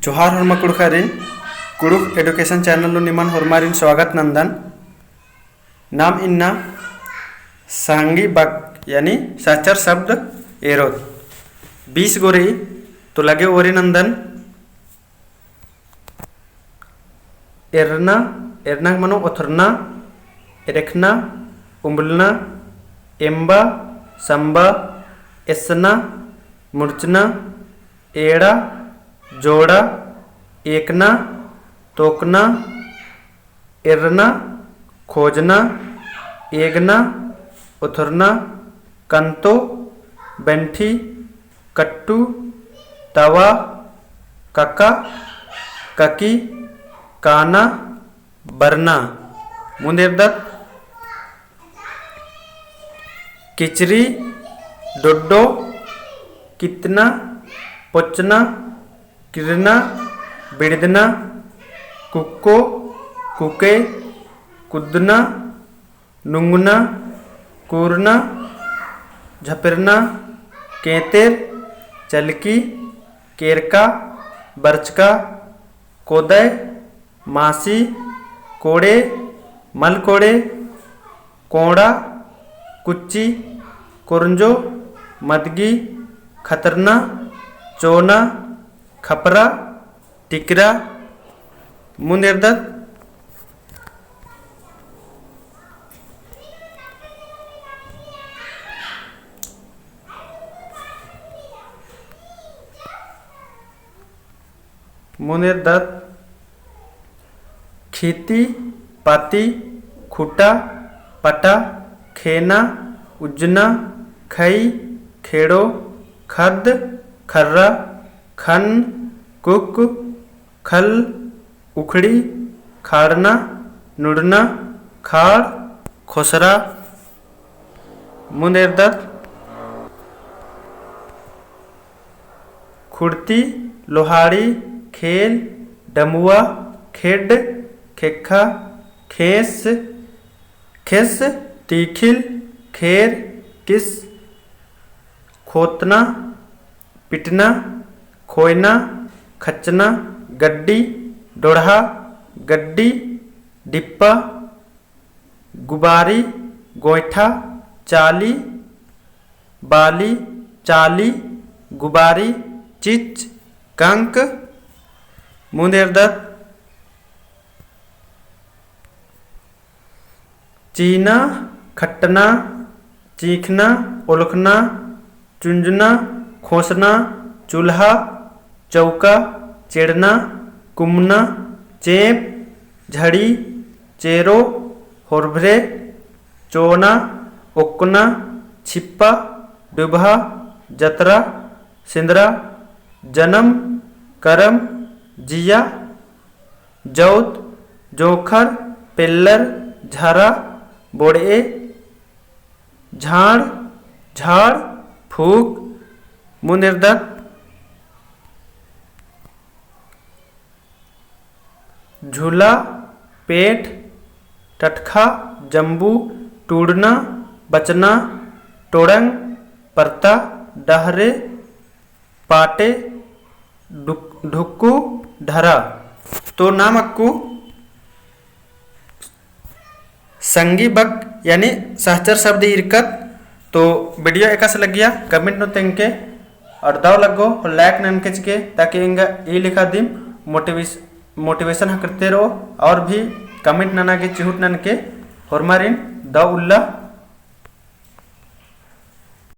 जोहार हरमा कुड़खारिन Kurukh education channel निमन हरमारिन स्वागत नंदन नाम इन्ना सांगी बक यानी साचर शब्द एरोत 20 गोरी तो लगे ओरी नंदन एरना एरना मनो ओथरना एरखना उम्बलना एम्बा संबा एसना मुर्चना एड़ा जोड़ा एकना तोकना एरना खोजना एगना उथरना कंतो बेंठी कट्टू तवा कक्का ककी काना बरना मुंदेरदत किचरी डोडो कितना पोचना किरना बिड़दना कुक्को कुके कुदना नुंगना कूरना झपरना केतेर चलकी केरका बरचका कोदय मासी कोड़े मलकोड़े कोड़ा कुच्ची कुरंजो मदगी खतरना चोना खपरा टिकरा मुंदेरदत मुंदेरदत खेती पाती खुटा पटा खेना उजना खई खेड़ो खद खर्रा खन कुक खल उखड़ी खाड़ना नुड़ना खाड़ खोसरा मुंदेरदत खुड़ती लोहाड़ी खेल डमुआ खेड खेखा खेस खेस तीखिल खेर किस खोतना पिटना खोयना खचना गड्डी डोढ़ा गड्डी डिप्पा गुबारी गोईठा चाली बाली चाली गुबारी चिच कंक मुंदेरदत चीना खट्टना चीखना उलखना चुंजना खोसना चूल्हा चौका चेड़ना कुमना चेप झड़ी चेरो होरभरे चोना ओकना छिप्पा डुबहा जतरा सिंदरा जन्म करम जिया जौत जोखर पिल्लर झरा बोड़े झाड़ झाड़ फूक मुंदेरदत झूला पेट टटखा जम्बू टूड़ना बचना टोड़ंग परता डहरे पाटे ढुक्कू ढरा तो नाम अक्कू संगी बक यानी सहचर शब्द इरकत तो वीडियो एकस लग गया कमेंट नो तेंके और दाव लगो और लाइक नन के चिके ताकि इंगा ये लिखा दिम मोटिवेशन करते रहो और भी कमेंट नना के चिहुट नन के हरमारिन दाव उल्ला